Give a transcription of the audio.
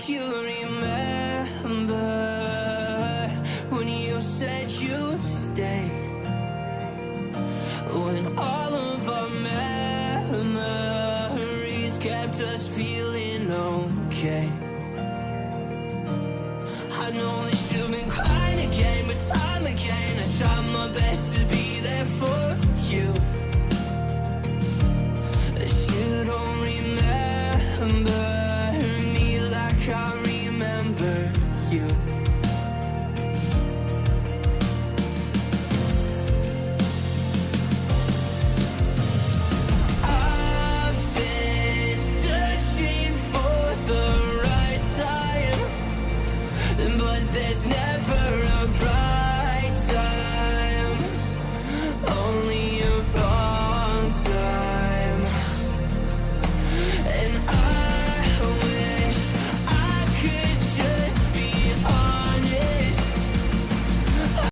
you remember when you said you'd stay, when all of our memories kept us feeling okay. I know that you've been crying again, but time again I tried my best to be there for you. But you don't remember me like I remember you. I've been searching for the right time, but there's never a right time.